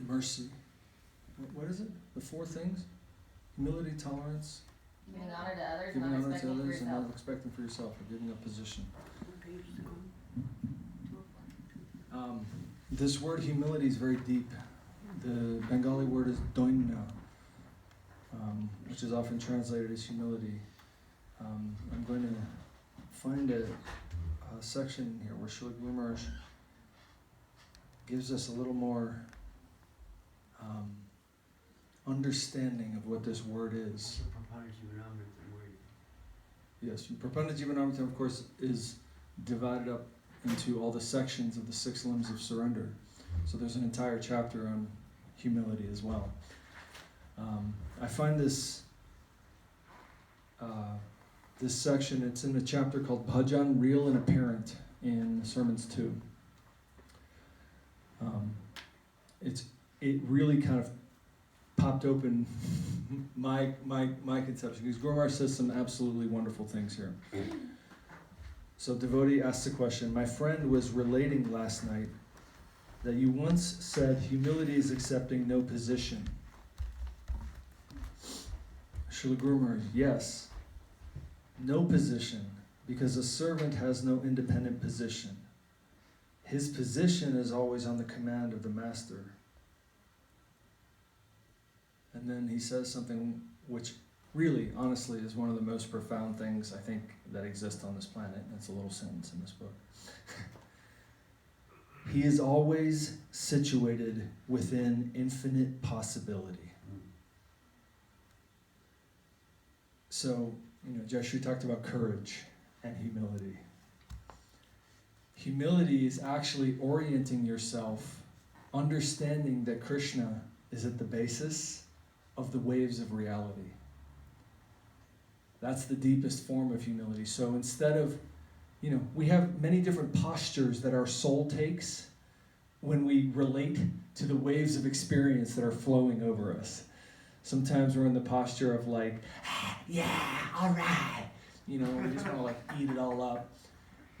mercy. What is it? The four things? Humility, tolerance, Giving honor to others, giving not honor to expecting for others, and yourself. not expecting for yourself, or giving up position. This word humility is very deep. The Bengali word is doina, which is often translated as humility. I'm going to find a section here where Srila Guru Maharaj gives us a little more understanding of what this word is. Yes, Prapanda Jivanamrita, of course, is divided up into all the sections of the 6 limbs of surrender. So there's an entire chapter on humility as well. I find this section, it's in a chapter called Bhajana, Real and Apparent, in Sermons 2. It really kind of popped open my conception, because Guru Maharaj says some absolutely wonderful things here. So devotee asks the question, my friend was relating last night that you once said humility is accepting no position. Srila Guru Maharaj, yes, no position, because a servant has no independent position. His position is always on the command of the master. And then he says something which really, honestly, is one of the most profound things I think that exist on this planet. That's a little sentence in this book. He is always situated within infinite possibility. So, Jayashree talked about courage and humility. Humility is actually orienting yourself, understanding that Krishna is at the basis of the waves of reality. That's the deepest form of humility. So instead of, we have many different postures that our soul takes when we relate to the waves of experience that are flowing over us. Sometimes we're in the posture of yeah, all right. We just want to eat it all up.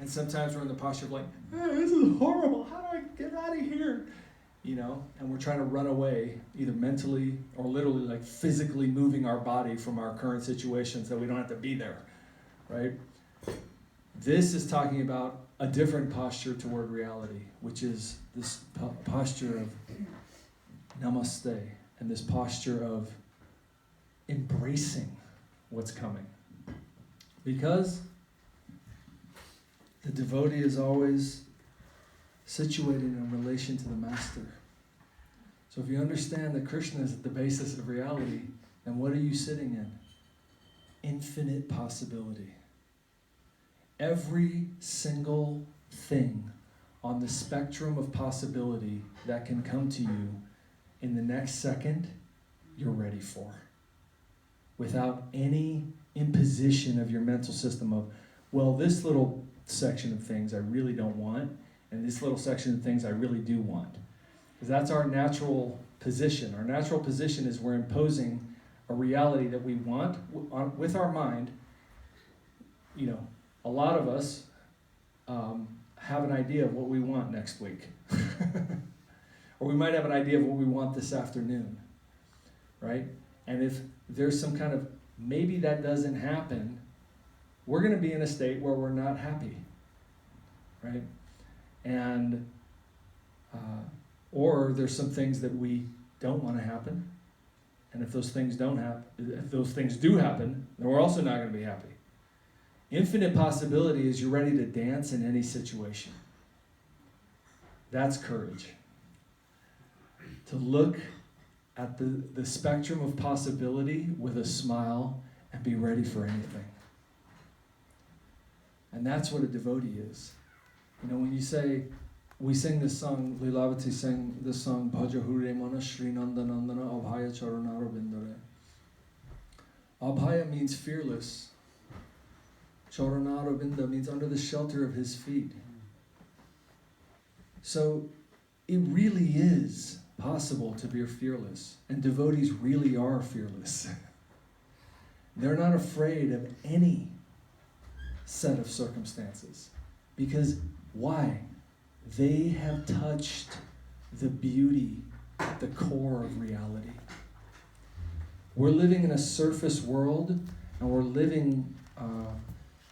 And sometimes we're in the posture of this is horrible. How do I get out of here? And we're trying to run away, either mentally or literally, physically moving our body from our current situation so we don't have to be there, right? This is talking about a different posture toward reality, which is this posture of namaste, and this posture of embracing what's coming. Because the devotee is always situated in relation to the master. So if you understand that Krishna is at the basis of reality, then what are you sitting in? Infinite possibility. Every single thing on the spectrum of possibility that can come to you in the next second, you're ready for. Without any imposition of your mental system of, this little section of things I really don't want, and this little section of things I really do want. Because that's our natural position. Our natural position is we're imposing a reality that we want with our mind. A lot of us have an idea of what we want next week. Or we might have an idea of what we want this afternoon, right? And if there's some kind of, maybe that doesn't happen, we're going to be in a state where we're not happy, right? And or there's some things that we don't want to happen, and if those things do happen, then we're also not going to be happy. Infinite possibility is you're ready to dance in any situation. That's courage. To look at the spectrum of possibility with a smile and be ready for anything. And that's what a devotee is. When you say, we sing this song, Lilavati sang this song, Bhaja Hure Mana Shri Nanda Nandana Abhaya Charanara Bindare. Abhaya means fearless. Charanara Binda means under the shelter of his feet. So it really is possible to be fearless. And devotees really are fearless. They're not afraid of any set of circumstances. Because why? They have touched the beauty at the core of reality. We're living in a surface world, and we're living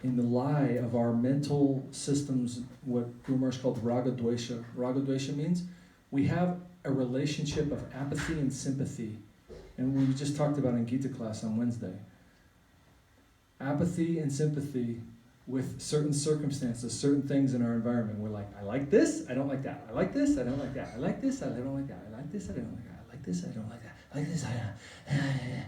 in the lie of our mental systems, what Guru Maharaj called Raga Dvesha. Raga Dvesha means we have a relationship of apathy and sympathy. And we just talked about in Gita class on Wednesday. Apathy and sympathy with certain circumstances, certain things in our environment. We're like, I like this, I don't like that. I like this, I don't like that. I like this, I don't like that. I like this, I don't like that. I like this, I don't like that. I like this, I don't.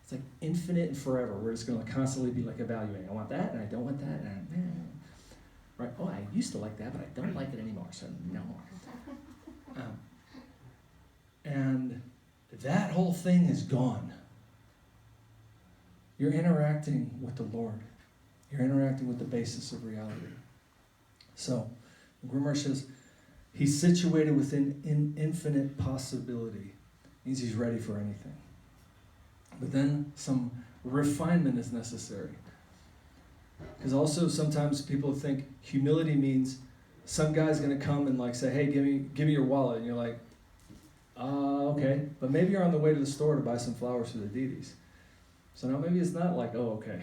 It's like infinite and forever. We're just going to constantly be like evaluating. I want that, and I don't want that, and right? Oh, I used to like that, but I don't like it anymore. So no. And that whole thing is gone. You're interacting with the Lord. You're interacting with the basis of reality. So, Guru Maharaj says, he's situated within infinite possibility. Means he's ready for anything. But then some refinement is necessary. Because also sometimes people think humility means some guy's going to come and like say, hey, give me your wallet. And you're like, okay. But maybe you're on the way to the store to buy some flowers for the deities. So now maybe it's not like, oh, okay.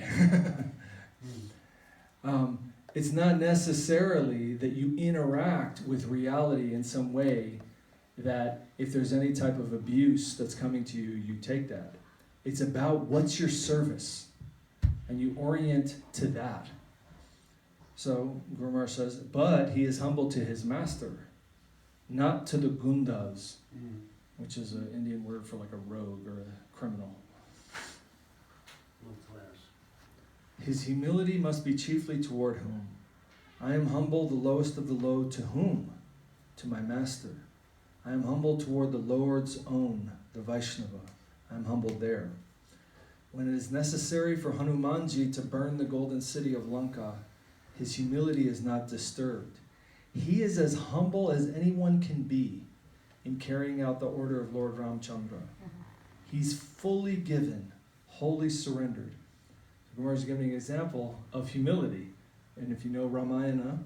It's not necessarily that you interact with reality in some way that if there's any type of abuse that's coming to you, you take that. It's about what's your service, and you orient to that. So Guru Maharaj says, but he is humble to his master, not to the gundas, which is an Indian word for like a rogue or a criminal. His humility must be chiefly toward whom? I am humble, the lowest of the low, to whom? To my master. I am humble toward the Lord's own, the Vaishnava. I am humble there. When it is necessary for Hanumanji to burn the golden city of Lanka, his humility is not disturbed. He is as humble as anyone can be in carrying out the order of Lord Ramchandra. He's fully given, wholly surrendered. Guru Maharaj is giving an example of humility. And if you know Ramayana,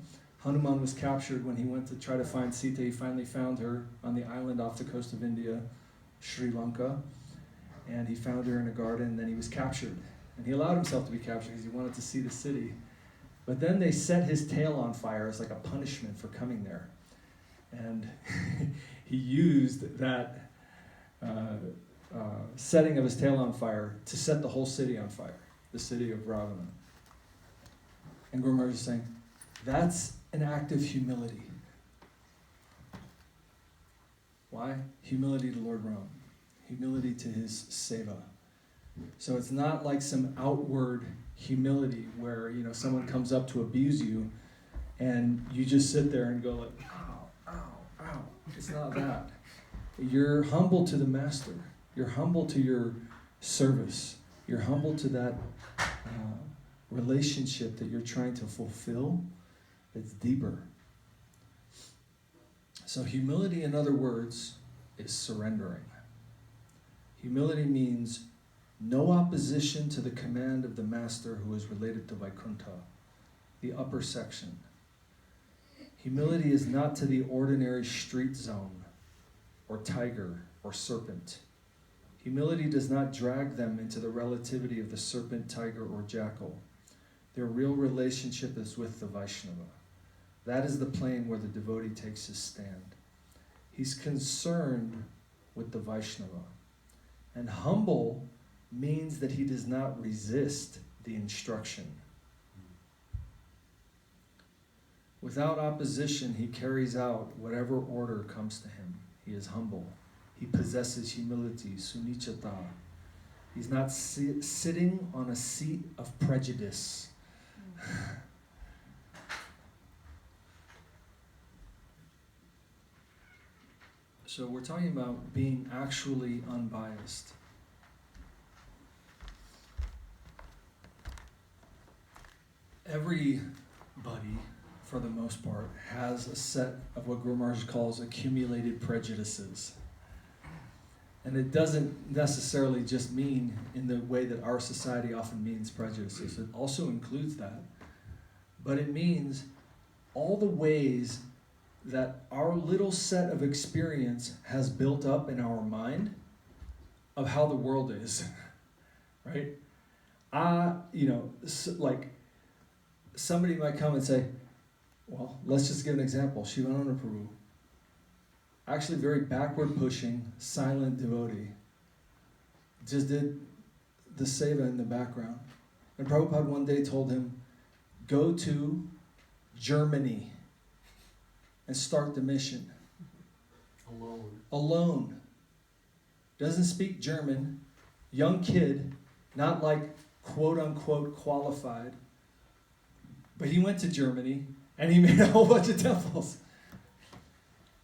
Hanuman was captured when he went to try to find Sita. He finally found her on the island off the coast of India, Sri Lanka. And he found her in a garden, and then he was captured. And he allowed himself to be captured because he wanted to see the city. But then they set his tail on fire as like a punishment for coming there. And he used that setting of his tail on fire to set the whole city on fire, the city of Ravana. And Guru Maharaj is saying, that's an act of humility. Why? Humility to Lord Ram. Humility to his seva. So it's not like some outward humility where, someone comes up to abuse you and you just sit there and go like, ow, ow, ow. It's not that. You're humble to the master. You're humble to your service. You're humble to that relationship that you're trying to fulfill that's deeper. So humility, in other words, is surrendering. Humility means no opposition to the command of the master who is related to Vaikuntha, the upper section. Humility is not to the ordinary street zone, or tiger, or serpent. Humility does not drag them into the relativity of the serpent, tiger, or jackal. Their real relationship is with the Vaishnava. That is the plane where the devotee takes his stand. He's concerned with the Vaishnava. And humble means that he does not resist the instruction. Without opposition, he carries out whatever order comes to him. He is humble. He possesses humility, sunichata. He's not sitting on a seat of prejudice. So we're talking about being actually unbiased. Everybody, for the most part, has a set of what Guru Maharaj calls accumulated prejudices. And it doesn't necessarily just mean in the way that our society often means prejudices. It also includes that. But it means all the ways that our little set of experience has built up in our mind of how the world is, right? Like somebody might come and say, well, let's just give an example. Shivananda Prabhu, actually very backward pushing, silent devotee, just did the seva in the background. And Prabhupada one day told him, go to Germany and start the mission. Alone. Doesn't speak German. Young kid, not like quote unquote qualified. But he went to Germany and he made a whole bunch of temples.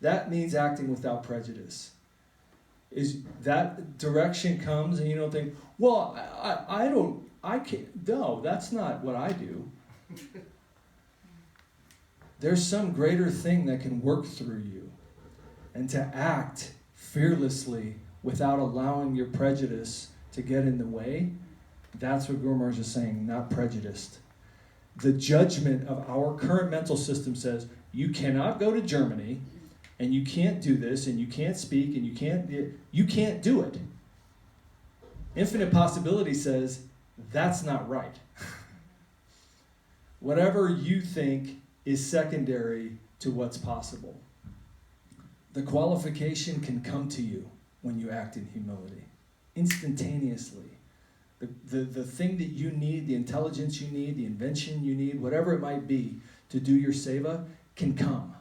That means acting without prejudice. Is that direction comes and you don't think, well, I can't, no, that's not what I do. There's some greater thing that can work through you. And to act fearlessly without allowing your prejudice to get in the way, that's what Guru Maharaj is saying, not prejudiced. The judgment of our current mental system says, you cannot go to Germany, and you can't do this, and you can't speak, and you can't do it. Infinite Possibility says, that's not right. Whatever you think is secondary to what's possible. The qualification can come to you when you act in humility, instantaneously. The thing that you need, the intelligence you need, the invention you need, whatever it might be to do your seva can come.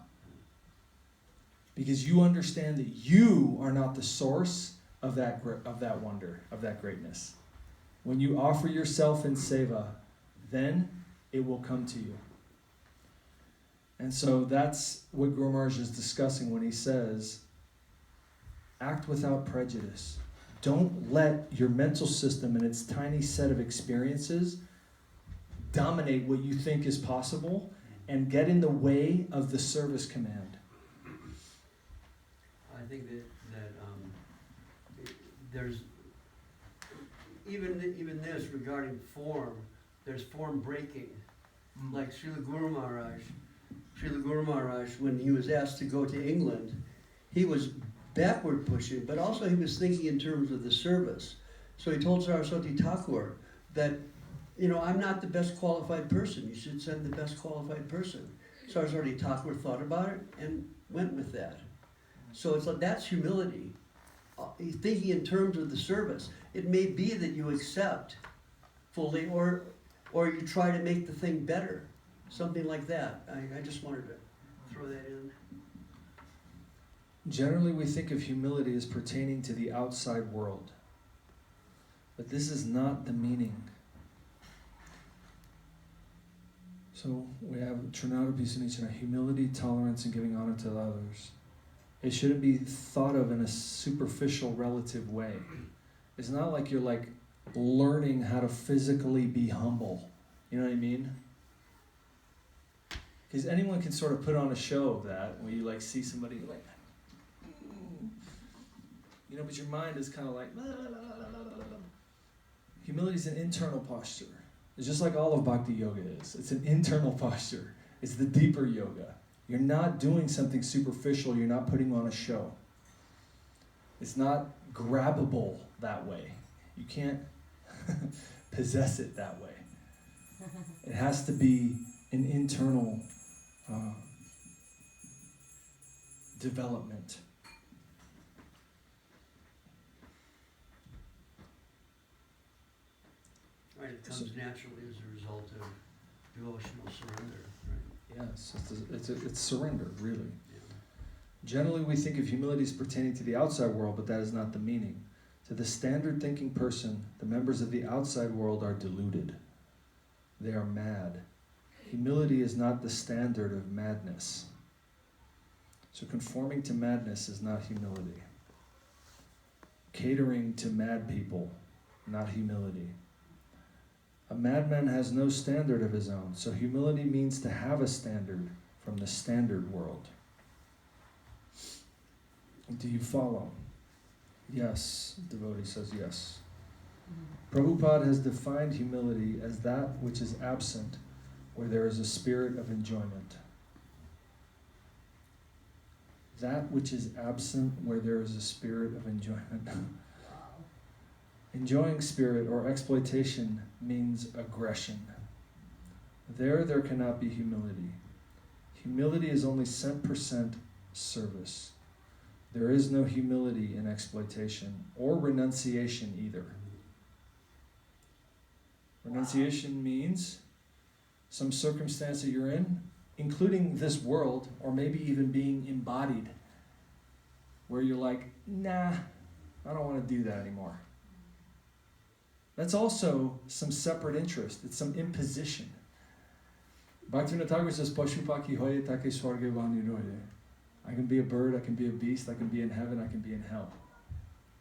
Because you understand that you are not the source of that wonder, of that greatness. When you offer yourself in seva, then it will come to you. And so that's what Guru Maharaj is discussing when he says, act without prejudice. Don't let your mental system and its tiny set of experiences dominate what you think is possible and get in the way of the service command. I think that there's even this regarding form. There's form breaking, like Srila Guru Maharaj, when he was asked to go to England, he was backward pushing, but also he was thinking in terms of the service. So he told Saraswati Thakur that, I'm not the best qualified person. You should send the best qualified person. Saraswati Thakur thought about it and went with that. So it's like, that's humility. Thinking in terms of the service. It may be that you accept fully or you try to make the thing better. Something like that. I just wanted to throw that in. Generally, we think of humility as pertaining to the outside world. But this is not the meaning. So we have Trinada Pisanichana, humility, tolerance, and giving honor to others. It shouldn't be thought of in a superficial, relative way. It's not like you're like learning how to physically be humble. You know what I mean? Because anyone can sort of put on a show of that, where you like see somebody like, but your mind is kind of like, humility is an internal posture. It's just like all of Bhakti Yoga is. It's an internal posture. It's the deeper yoga. You're not doing something superficial. You're not putting on a show. It's not grabbable that way. You can't possess it that way. It has to be an internal development. Right, it comes naturally as a result of devotional surrender, right? Yes, it's surrender, really. Yeah. Generally, we think of humility as pertaining to the outside world, but that is not the meaning. To the standard thinking person, the members of the outside world are deluded. They are mad. Humility is not the standard of madness. So conforming to madness is not humility. Catering to mad people, not humility. A madman has no standard of his own, so humility means to have a standard from the standard world. Do you follow? Yes, devotee says yes. Prabhupada has defined humility as that which is absent where there is a spirit of enjoyment. that which is absent where there is a spirit of enjoyment. Enjoying spirit or exploitation means aggression. There cannot be humility. Humility is only cent percent service. There is no humility in exploitation or renunciation either. Renunciation means some circumstance that you're in, including this world, or maybe even being embodied, where you're like, nah, I don't want to do that anymore. That's also some separate interest. It's some imposition. Bhaktivinoda Thakur says, Pashupaki hoye take swarge vani roye. I can be a bird, I can be a beast, I can be in heaven, I can be in hell.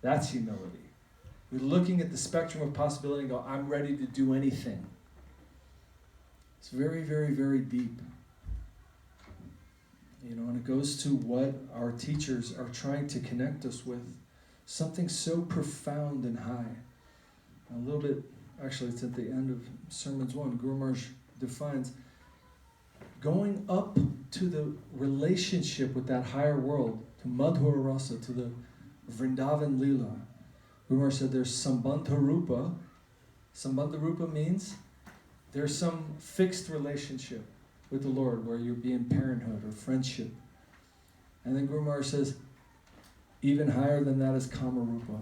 That's humility. We're looking at the spectrum of possibility and go, I'm ready to do anything. It's very, very, very deep. And it goes to what our teachers are trying to connect us with. Something so profound and high. A little bit, actually it's at the end of Sermons 1, Guru Maharaj defines going up to the relationship with that higher world, to Madhura Rasa, to the Vrindavan Leela. Guru Maharaj said there's Sambandha Rupa. Sambandha Rupa means there's some fixed relationship with the Lord where you're being parenthood or friendship. And then Guru Maharaj says, even higher than that is Kama Rupa.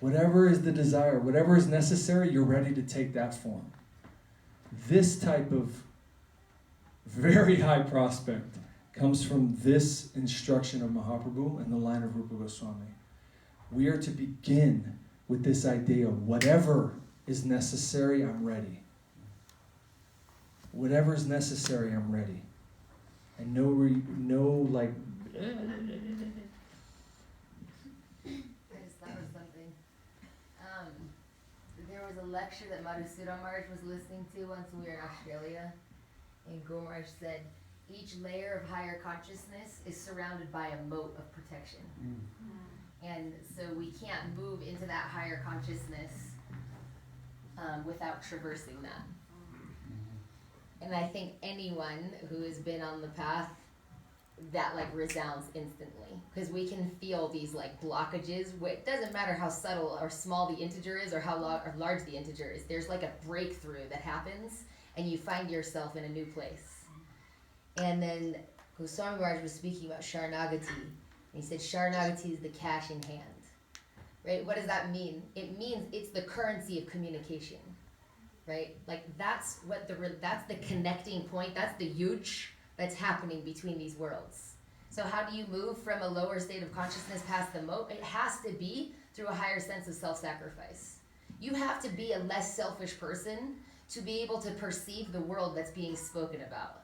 Whatever is the desire, whatever is necessary, you're ready to take that form. This type of very high prospect comes from this instruction of Mahaprabhu and the line of Rupa Goswami. We are to begin with this idea, whatever is necessary, I'm ready. Whatever is necessary, I'm ready. And no like... I just thought of something. There was a lecture that Madhusudana Maharaj was listening to once when we were in Australia, and Guru Maharaj said, each layer of higher consciousness is surrounded by a moat of protection. And so we can't move into that higher consciousness without traversing that. And I think anyone who has been on the path, that like resounds instantly, because we can feel these like blockages. It doesn't matter how subtle or small the integer is or how large the integer is. There's like a breakthrough that happens and you find yourself in a new place. And then Goswami Maharaj was speaking about Sharanagati, and he said Sharanagati is the cash in hand. Right? What does that mean? It means it's the currency of communication. Right? Like that's the connecting point. That's the huge that's happening between these worlds. So how do you move from a lower state of consciousness past the moat? It has to be through a higher sense of self-sacrifice. You have to be a less selfish person to be able to perceive the world that's being spoken about,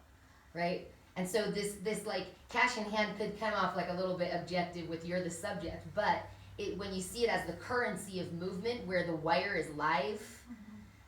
right? And so this like cash in hand could come off like a little bit objective with you're the subject, but when you see it as the currency of movement where the wire is live,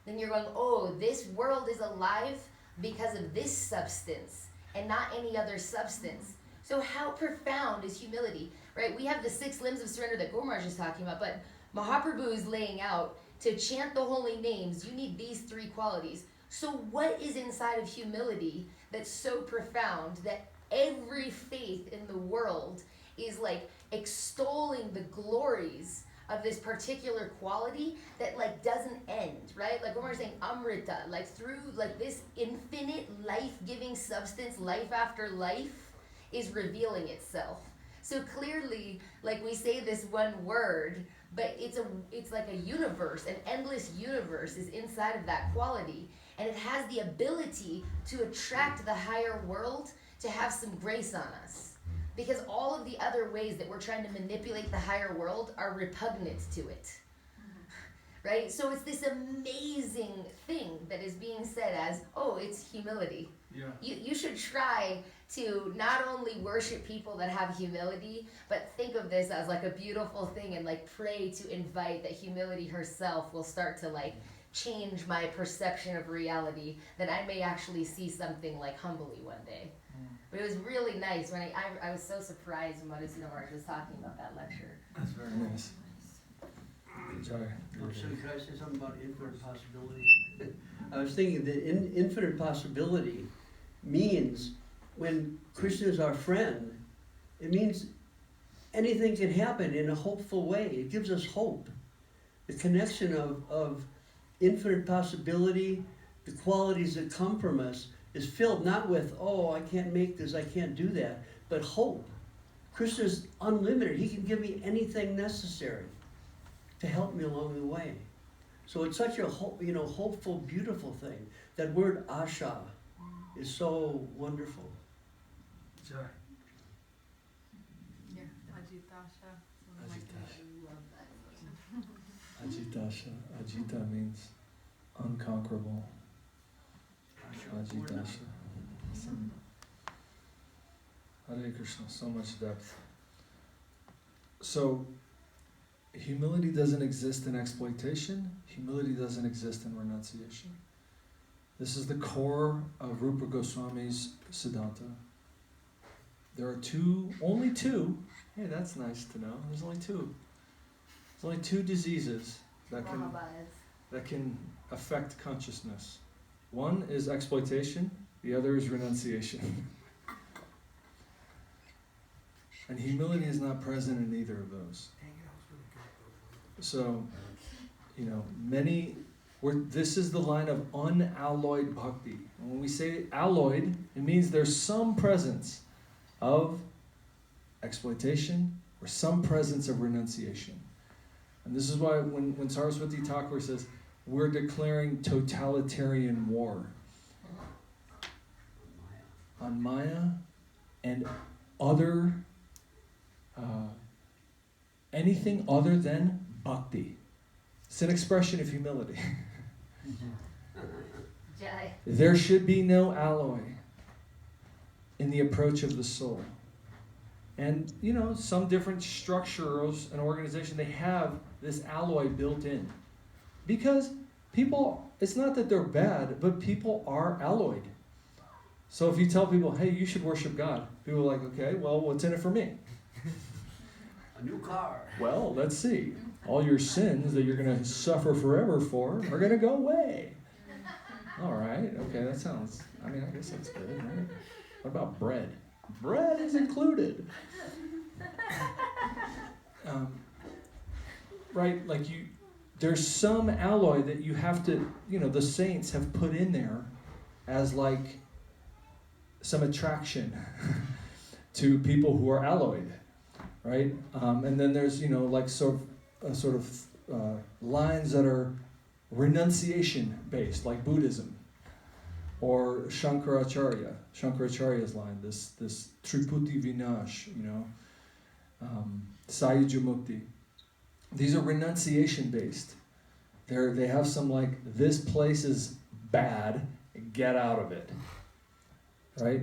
then you're going, oh, this world is alive because of this substance and not any other substance. So how profound is humility, right? We have the 6 limbs of surrender that Guru Maharaj is talking about, but Mahaprabhu is laying out to chant the holy names, you need these 3 qualities. So what is inside of humility that's so profound that every faith in the world is like extolling the glories of this particular quality that like doesn't end, right? Like when we're saying Amrita, like through like this infinite life-giving substance, life after life is revealing itself. So clearly, like we say this one word, but it's like a universe, an endless universe is inside of that quality, and it has the ability to attract the higher world to have some grace on us. Because all of the other ways that we're trying to manipulate the higher world are repugnant to it. Right? So it's this amazing thing that is being said as, oh, it's humility. Yeah. You should try to not only worship people that have humility, but think of this as like a beautiful thing and like pray to invite that humility herself will start to like change my perception of reality, that I may actually see something like humbly one day. But it was really nice when I was so surprised when Madhusudana Maharaj was talking about that lecture. That's very nice. Sorry. So could I say something about infinite possibility? I was thinking that infinite possibility means when Krishna is our friend, It means anything can happen in a hopeful way. It gives us hope. The connection of infinite possibility, the qualities that come from us, is filled not with, oh, I can't make this, I can't do that, but hope. Krishna is unlimited. He can give me anything necessary to help me along the way. So it's such a hopeful, beautiful thing. That word asha is so wonderful. Joy. Yeah, Ajitasha. Ajitasha. Love that. Ajitasha. Ajita means unconquerable. Ajitasha. Hare Krishna, so much depth. So, humility doesn't exist in exploitation. Humility doesn't exist in renunciation. This is the core of Rupa Goswami's Siddhanta. There are only two. Hey, that's nice to know. There's only two. There's only two diseases that can affect consciousness. One is exploitation. The other is renunciation. And humility is not present in either of those. So, this is the line of unalloyed bhakti. And when we say alloyed, it means there's some presence of exploitation or some presence of renunciation. And this is why when Saraswati Thakur says, we're declaring totalitarian war on Maya and other anything other than bhakti. It's an expression of humility. Jai. There should be no alloy in the approach of the soul. And, some different structures and organization, they have this alloy built in. Because people, it's not that they're bad, but people are alloyed. So if you tell people, hey, you should worship God, people are like, okay, well, what's in it for me? A new car. Well, let's see. All your sins that you're going to suffer forever for are going to go away. All right. Okay, that sounds, I guess that's good, right? What about bread? Bread is included. Right? There's some alloy that you have to, the saints have put in there as like some attraction to people who are alloyed. Right? And then there's, sort of lines that are renunciation based, like Buddhism, or Shankaracharya's line, this Triputi Vinash, Sayuja Mukti. These are renunciation based. They have some like, this place is bad, get out of it. Right?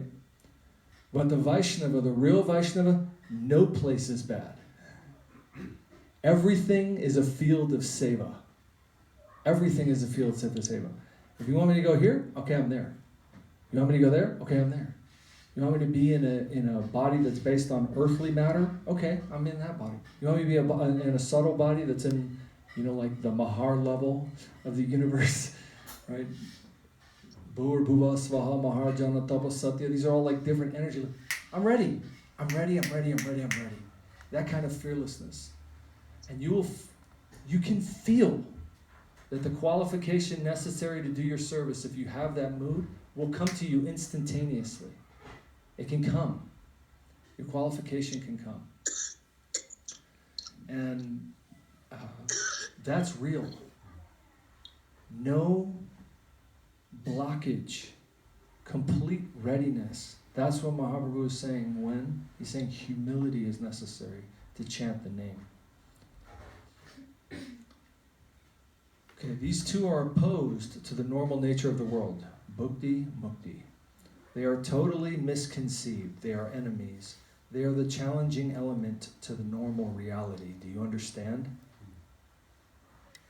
But the Vaishnava, the real Vaishnava, no place is bad. Everything is a field of seva. Everything is a field of seva. If you want me to go here, okay, I'm there. You want me to go there? Okay, I'm there. You want me to be in a body that's based on earthly matter? Okay, I'm in that body. You want me to be in a subtle body that's in, like the Mahar level of the universe, right? Bhur, Bhuva, Svaha, Mahar, Jana, Tapa, Satya. These are all like different energies. I'm ready. I'm ready. That kind of fearlessness. And you can feel that the qualification necessary to do your service, if you have that mood, will come to you instantaneously. It can come. Your qualification can come. And that's real. No blockage. Complete readiness. That's what Mahaprabhu is saying when he's saying humility is necessary to chant the name. Okay, these two are opposed to the normal nature of the world. Bhukti, Mukti. They are totally misconceived. They are enemies. They are the challenging element to the normal reality. Do you understand?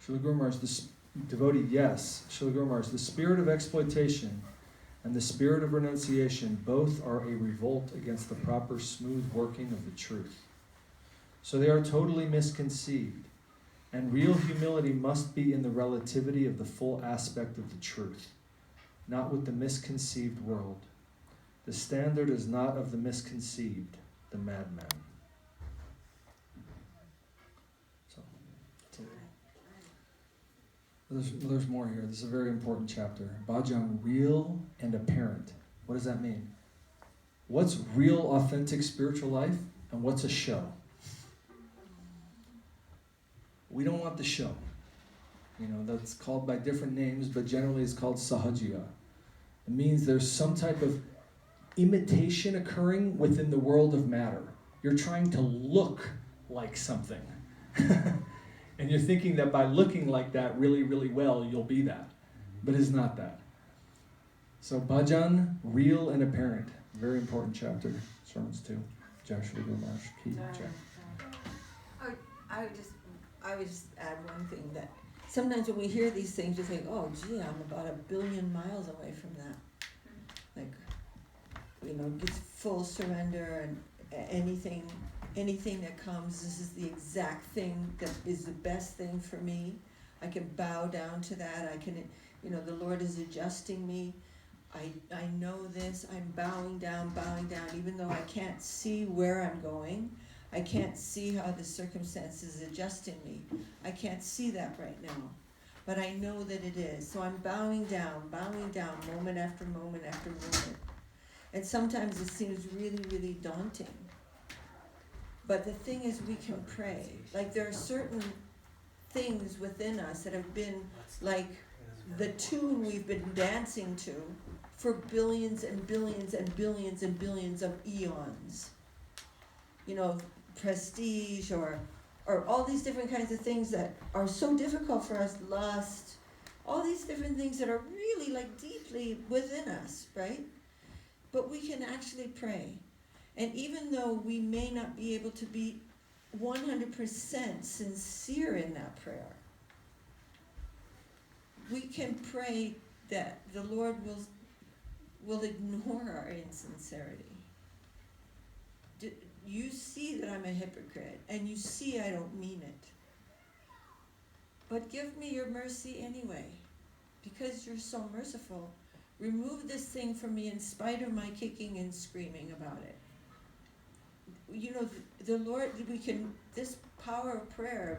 Srila Guru Maharaj, the devotee, yes. Srila Guru Maharaj, the spirit of exploitation and the spirit of renunciation both are a revolt against the proper smooth working of the truth. So they are totally misconceived. And real humility must be in the relativity of the full aspect of the truth, not with the misconceived world. The standard is not of the misconceived, the madman. So, there's more here. This is a very important chapter. Bhajana, real and apparent. What does that mean? What's real, authentic spiritual life, and what's a show? We don't want the show. That's called by different names, but generally it's called sahajiya. It means there's some type of imitation occurring within the world of matter. You're trying to look like something. And you're thinking that by looking like that really, really well, you'll be that. But it's not that. So bhajan, real and apparent. Very important chapter. Sermons 2. Joshua Gumarsh. Key. I would just add one thing, that sometimes when we hear these things, you think, oh, gee, I'm about 1 billion miles away from that. Like, just full surrender, and anything that comes, this is the exact thing that is the best thing for me. I can bow down to that. I can, the Lord is adjusting me. I know this. I'm bowing down, even though I can't see where I'm going. I can't see how the circumstances is adjusting me. I can't see that right now. But I know that it is. So I'm bowing down, moment after moment after moment. And sometimes it seems really, really daunting. But the thing is, we can pray. Like, there are certain things within us that have been like the tune we've been dancing to for billions and billions and billions and billions of eons. Prestige or all these different kinds of things that are so difficult for us, lust, all these different things that are really like deeply within us, right? But we can actually pray. And even though we may not be able to be 100% sincere in that prayer, we can pray that the Lord will ignore our insincerity. You see that I'm a hypocrite, and you see I don't mean it. But give me your mercy anyway, because you're so merciful. Remove this thing from me in spite of my kicking and screaming about it. The Lord, this power of prayer,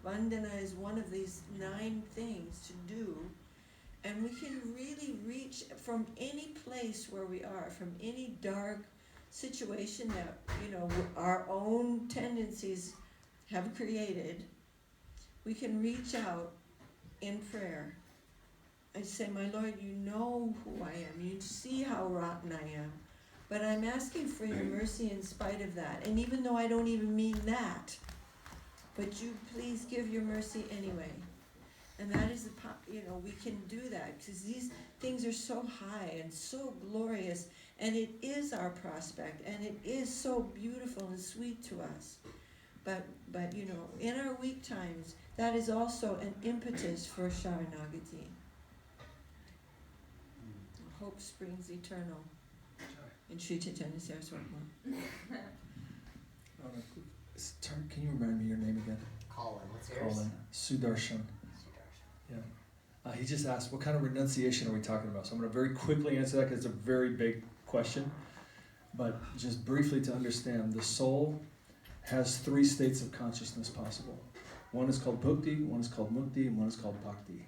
Vandana is one of these 9 things to do. And we can really reach from any place where we are, from any dark situation that, our own tendencies have created. We can reach out in prayer. I say, my Lord, you know who I am. You see how rotten I am. But I'm asking for your mercy in spite of that. And even though I don't even mean that, but you please give your mercy anyway. And that is we can do that because these things are so high and so glorious, and it is our prospect, and it is so beautiful and sweet to us. But in our weak times, that is also an impetus for Sharanagati. Hope springs eternal. In Sri Chaitanya Saraswati. Can you remind me your name again? Colin, what's yours? Colin. Sudarshan. Yeah. He just asked, what kind of renunciation are we talking about? So I'm going to very quickly answer that because it's a very big question. But just briefly to understand, the soul has 3 states of consciousness possible. One is called bhukti, one is called mukti, and one is called bhakti.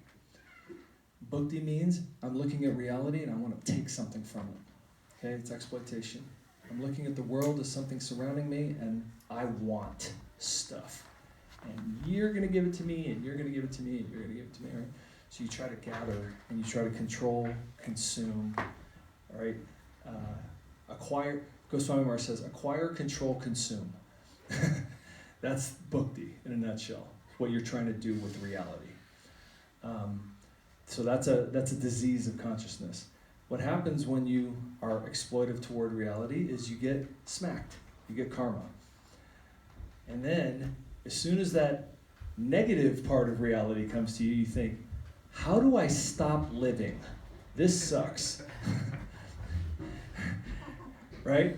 Bhukti means I'm looking at reality and I want to take something from it. Okay, it's exploitation. I'm looking at the world as something surrounding me and I want stuff. And you're going to give it to me, and you're going to give it to me, and you're going to give it to me, right? So you try to gather, and you try to control, consume, all right? Acquire, Goswami Maharaj says, acquire, control, consume. That's bhakti in a nutshell, what you're trying to do with reality. So that's a disease of consciousness. What happens when you are exploitive toward reality is you get smacked, you get karma. And then, as soon as that negative part of reality comes to you, you think, how do I stop living? This sucks. Right?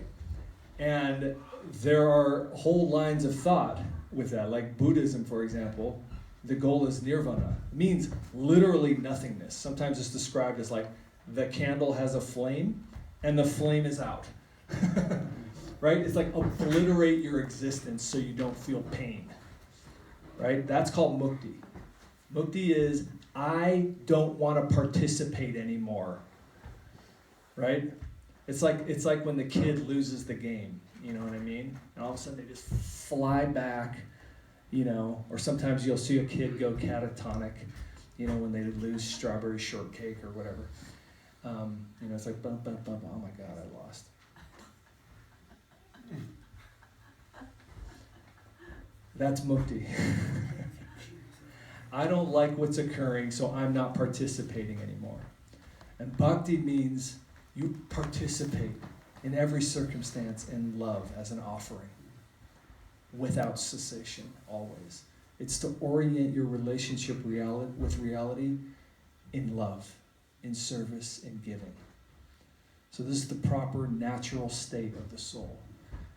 And there are whole lines of thought with that, like Buddhism, for example. The goal is nirvana. It means literally nothingness. Sometimes it's described as like the candle has a flame and the flame is out. right? It's like obliterate your existence so you don't feel pain, right? That's called mukti. Mukti is, I don't want to participate anymore, right? It's like when the kid loses the game, you know what I mean? And all of a sudden they just fly back, or sometimes you'll see a kid go catatonic, when they lose strawberry shortcake or whatever. It's like, bum, bum, bum, oh my God, I lost. That's mukti. I don't like what's occurring, so I'm not participating anymore. And bhakti means you participate in every circumstance in love as an offering, without cessation, always. It's to orient your relationship with reality in love, in service, in giving. So this is the proper natural state of the soul.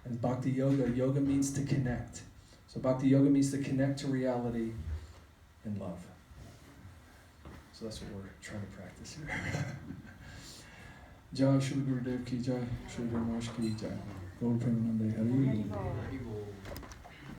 And bhakti yoga means to connect. So bhakti yoga means to connect to reality in love. So that's what we're trying to practice here. Jai Shri Gurudev ki jai, Shri Ramash ki jai. Gaur Premanande Hari Bol.